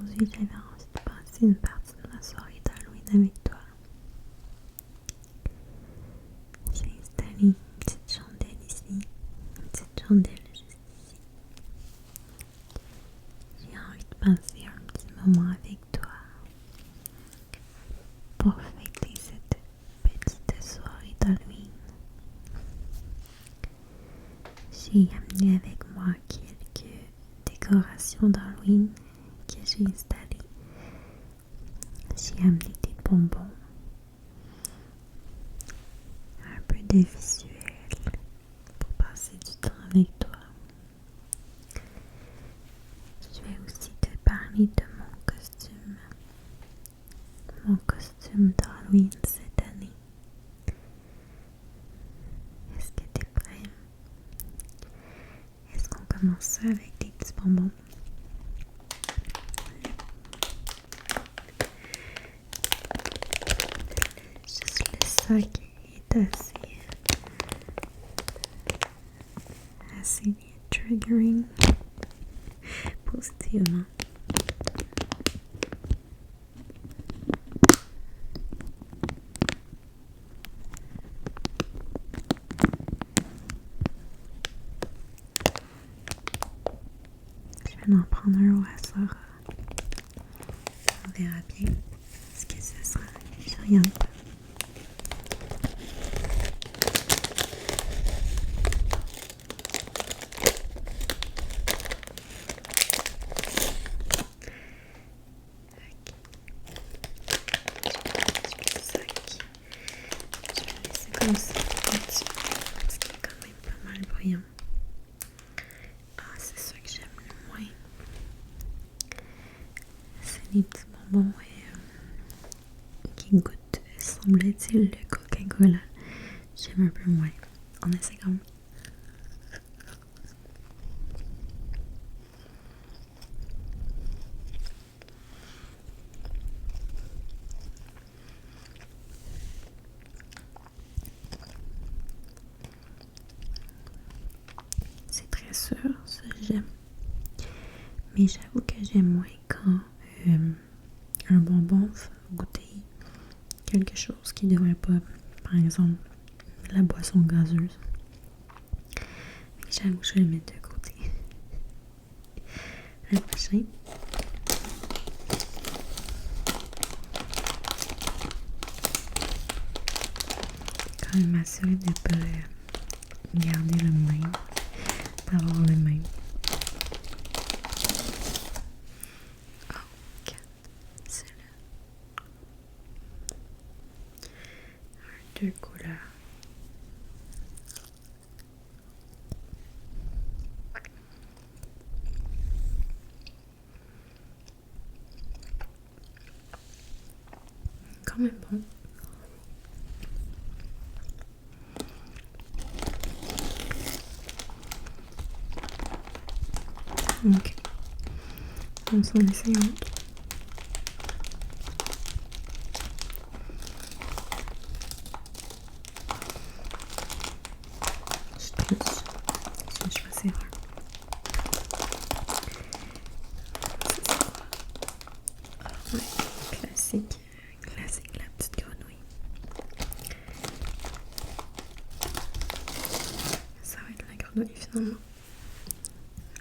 Aujourd'hui, j'avais envie de passer une partie de ma soirée d'Halloween avec toi. J'ai installé une petite chandelle ici, une petite chandelle juste ici. J'ai envie de passer un petit moment avec toi pour fêter cette petite soirée d'Halloween. J'ai amené avec moi quelques décorations d'Halloween que j'ai installées. J'ai amené des bonbons, un peu de visuel pour passer du temps avec toi. Je vais aussi te parler de mon costume d'Halloween cette année. Est-ce que tu es prêt? Est-ce qu'on commence ça avec des petits bonbons? Juste le sac est assez triggering positivement. Je vais en prendre un au hasard. On verra bien ce que ce sera. J'oriente. Comme ça, parce qu'il est quand même pas mal bruyant. Ah, c'est ça que j'aime le moins. C'est les petits bonbons qui goûtent, semble-t-il, le Coca-Cola. J'aime un peu moins. On essaie comme. C'est très sûr, ça j'aime. Mais j'avoue que j'aime moins quand un bonbon fait goûter quelque chose qui ne devrait pas. Par exemple, la boisson gazeuse. Mais j'avoue que je vais le mettre de côté. Le prochain. Quand même m'assurer de ne pas garder le même. D'avoir le même. Oh, 4. C'est là. Deux couleurs. Quand même bon. Ok. On s'en essaye un autre. Je triche. Je vais choisir un. Ouais, classique. Classique, la petite grenouille. Ça va être la grenouille finalement.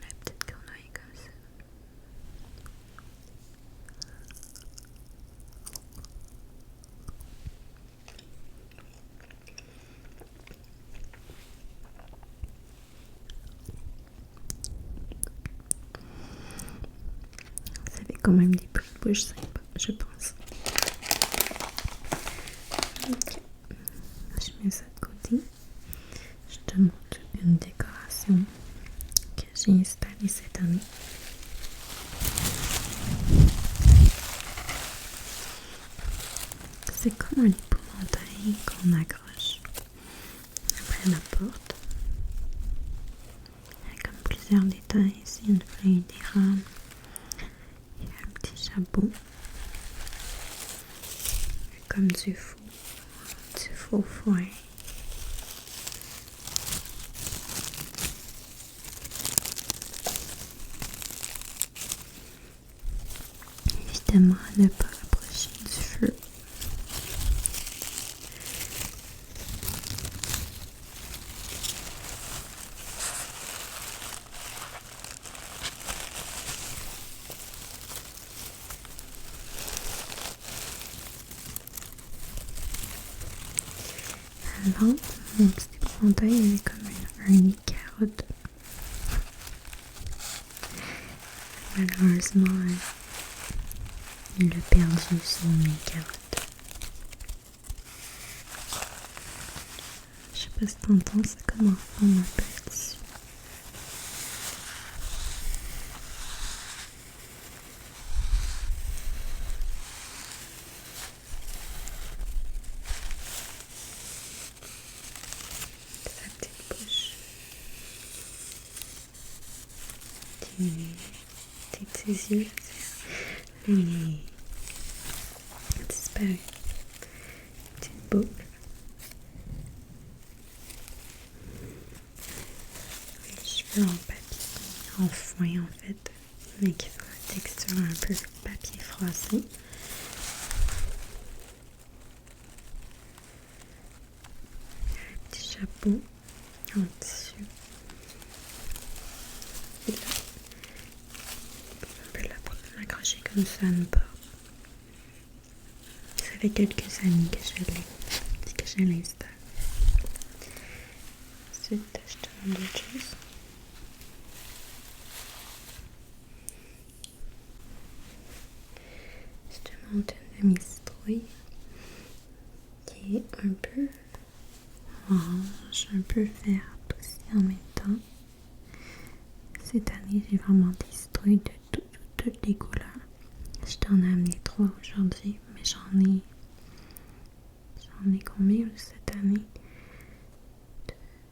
La petite grenouille comme ça. Ça fait quand même des bruits de bouche sympas, je pense. Ok. Je mets ça de côté. Je te montre une décoration que j'ai installée cette année. C'est comme un épouvantail qu'on accroche après la porte. Il y a comme plusieurs détails ici, une feuille d'érable. Il y a un petit chapeau. Comme du faux foin. avant, mon petit épouvantail avait comme un nid de carotte. Malheureusement, il a perdu son nid de carotte. Je sais pas si t'entends, ça commence à fondre un peu dessus. Sa petite bouche. Tes petits yeux, il est disparu. Petite boucle. Les cheveux en papier, en foin en fait, mais qui ont la texture un peu papier froissé. Un petit chapeau en tissu. Et là, on peut l'accrocher comme ça à une porte. Ça fait quelques années que je l'ai, puis que je l'installe. Ensuite, je te montre autre chose. Je te montre une demi-citrouille qui est un peu orange, un peu verte aussi en même temps. Cette année, j'ai vraiment des citrouilles de toutes les couleurs. Je t'en ai amené 3 aujourd'hui, mais j'en ai combien cette année?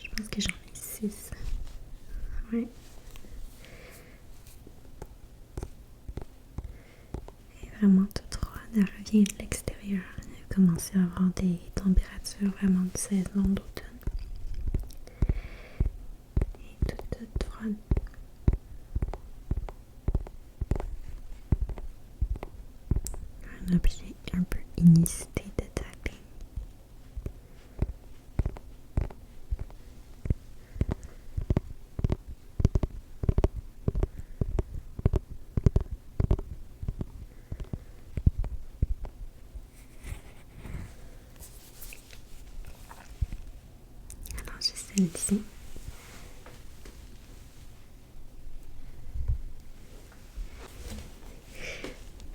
Je pense que j'en ai 6. Ouais. Et vraiment toute froide, elle revient de l'extérieur. Elle a commencé à avoir des températures vraiment de saison d'automne. Et toute froide. Un objet un peu inusité de tapping. Alors j'ai celle-ci.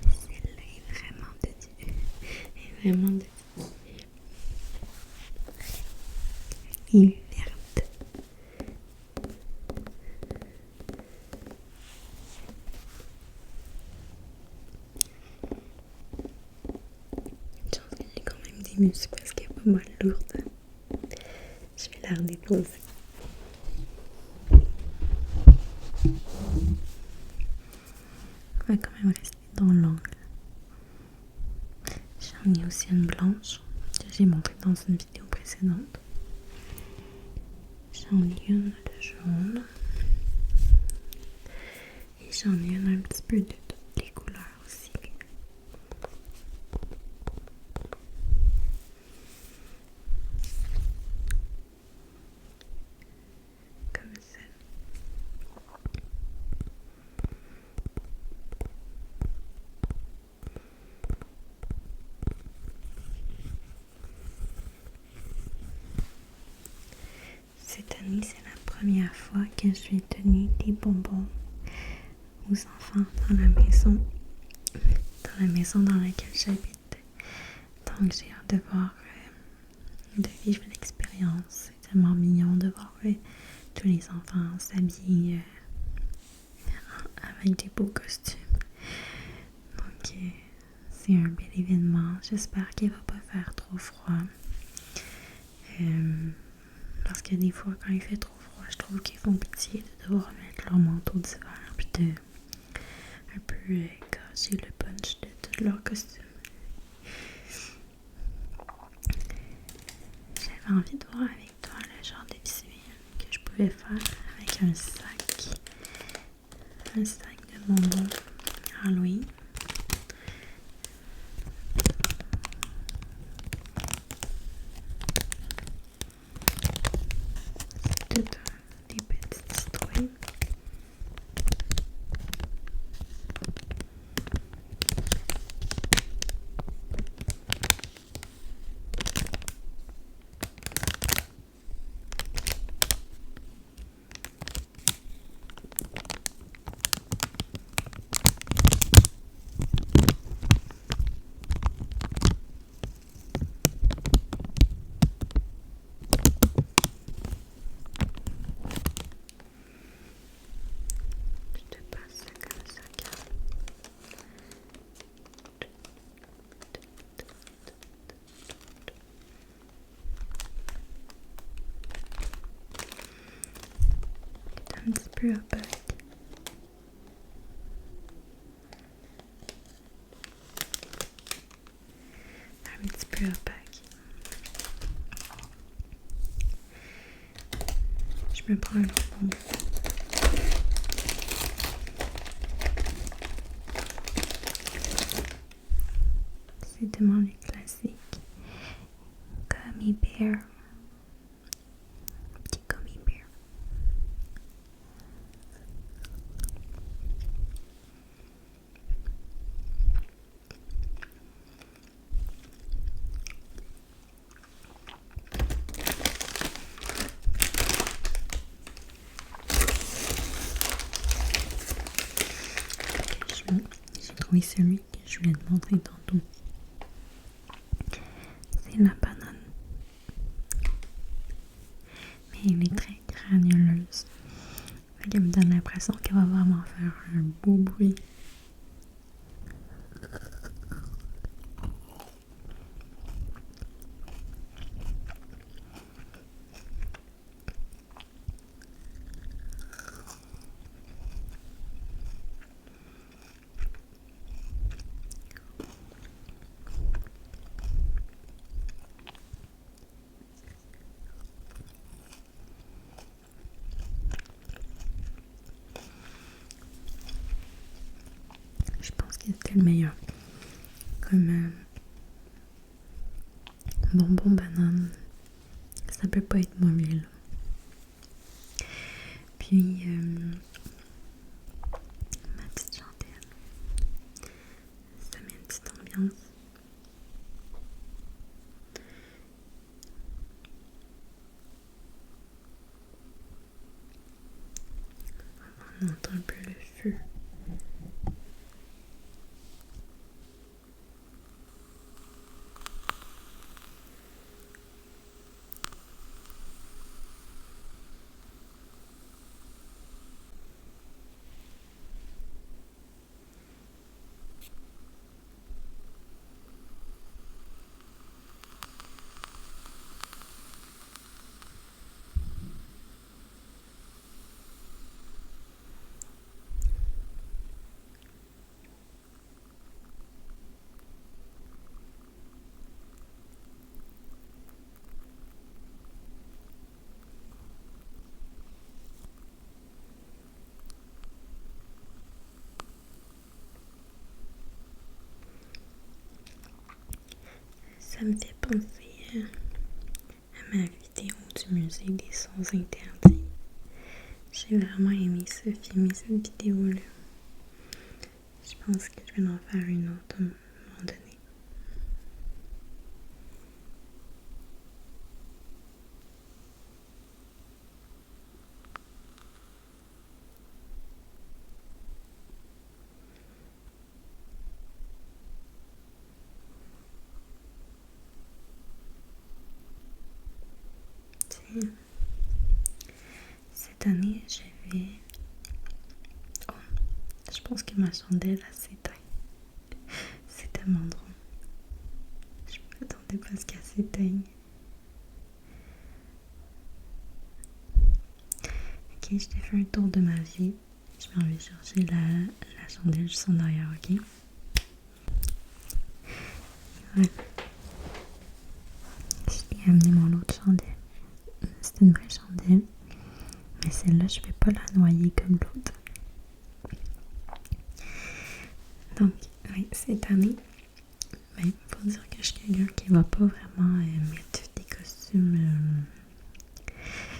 Celle-là est vraiment de Dieu. Elle est vraiment de Dieu. Elle est verte. Je pense qu'elle a quand même des muscles parce qu'elle est pas mal lourde. Je vais la redéposer. On va quand même rester dans l'angle. J'en ai aussi une blanche que j'ai montrée dans une vidéo précédente. J'en ai une de jaune. Et j'en ai une un petit peu de toutes les couleurs aussi. Comme ça. Cette année, c'est la première fois que je vais donner des bonbons aux enfants dans la maison dans laquelle j'habite. Donc j'ai hâte de voir, de vivre l'expérience. C'est tellement mignon de voir tous les enfants s'habiller avec des beaux costumes. Donc c'est un bel événement. J'espère qu'il va pas faire trop froid. Parce que des fois, quand il fait trop froid, je trouve qu'ils font pitié de devoir mettre leur manteau d'hiver puis de un peu gâcher le punch de tout leur costume. J'avais envie de voir avec toi le genre de visuel que je pouvais faire avec un sac de bonbons Halloween. C'est tout des petites citrouilles. peu opaque. Un petit peu opaque. Je me prends un bonbon. C'est tellement les classiques. Gummy bear. Petit gummy bear. J'ai trouvé celui que je voulais te montrer tantôt. C'est la banane. Mais elle est très granuleuse. Elle me donne l'impression qu'elle va vraiment faire un beau bruit. Je pense que c'était le meilleur. Comme bonbon banane, ça peut pas être mauvais là. Puis ma petite chandelle, ça met une petite ambiance. On entend un peu le feu. Ça me fait penser à ma vidéo du musée des sons interdits. J'ai vraiment aimé filmer cette vidéo-là. Je pense que je vais en faire une autre à un moment donné. Cette année, j'avais... Oh, je pense que ma chandelle a s'éteint. C'est tellement drôle. Je m'attendais pas à ce qu'elle s'éteigne. Ok, je t'ai fait un tour de ma vie. Je m'en vais chercher la chandelle juste en arrière, ok? Voilà. Je t'ai amené mon autre chandelle. C'est une vraie chandelle. Mais celle-là, je vais pas la noyer comme l'autre. Donc, oui, cette année, ben, faut dire que je suis quelqu'un qui va pas vraiment mettre des costumes.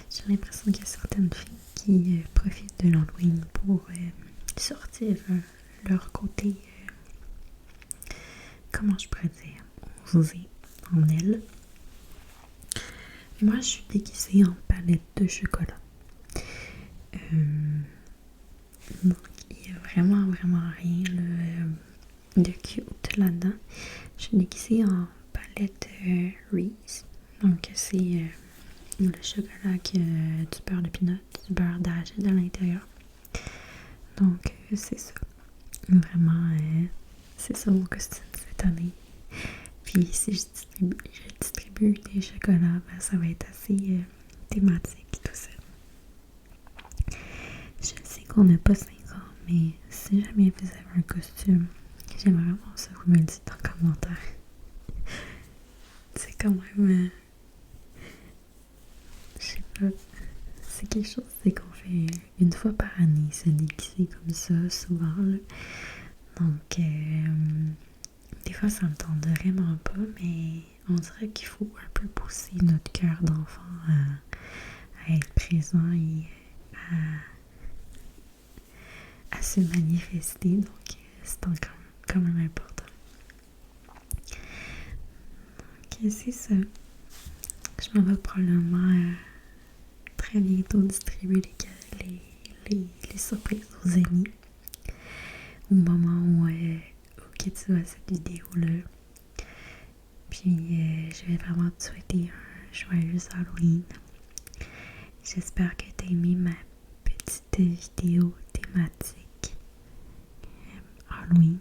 J'ai l'impression qu'il y a certaines filles qui profitent de l'Halloween pour sortir leur côté, comment je pourrais dire, osé en elles. Moi, je suis déguisée en palette de chocolat. Donc, il n'y a vraiment, vraiment rien de cute là-dedans. Je suis déguisée en palette Reese. Donc, c'est le chocolat qui a du beurre de pinot, du beurre d'arachide à l'intérieur. Donc, c'est ça. Vraiment, c'est ça mon costume cette année. Puis, si je distribue des chocolats, ben, ça va être assez thématique tout ça. Je qu'on n'a pas 5 ans, mais si jamais vous avez un costume, j'aimerais vraiment ça, vous me le dites en commentaire. C'est quand même, je sais pas, c'est quelque chose qu'on fait une fois par année, se déguiser comme ça, souvent, là. Donc, des fois, ça me tente vraiment pas, mais on dirait qu'il faut un peu pousser notre cœur d'enfant à être présent et à se manifester. Donc, c'est encore quand même important. Donc, c'est ça. Je m'en vais probablement très bientôt distribuer les surprises aux amis au moment où que tu vois cette vidéo-là. Puis je vais vraiment te souhaiter un joyeux Halloween. J'espère que tu as aimé ma petite vidéo thématique Halloween.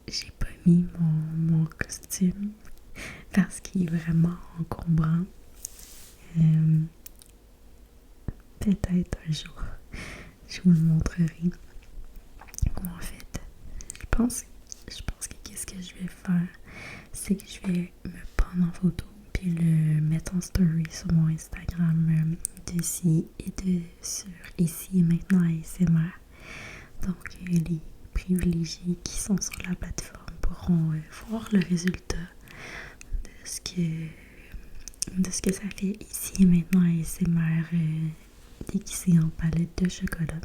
J'ai pas mis mon costume parce qu'il est vraiment encombrant. Peut-être un jour, je vous le montrerai. En fait, je pense que qu'est-ce que je vais faire, c'est que je vais me prendre en photo puis le mettre en story sur mon Instagram d'ici et sur ici et maintenant ASMR. Donc les privilégiés qui sont sur la plateforme pourront voir le résultat de ce que ça fait ici et maintenant ASMR déguisé en palette de chocolat.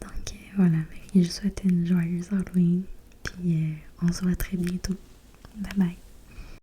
Donc voilà, je vous souhaite une joyeuse Halloween puis on se voit très bientôt. Bye bye.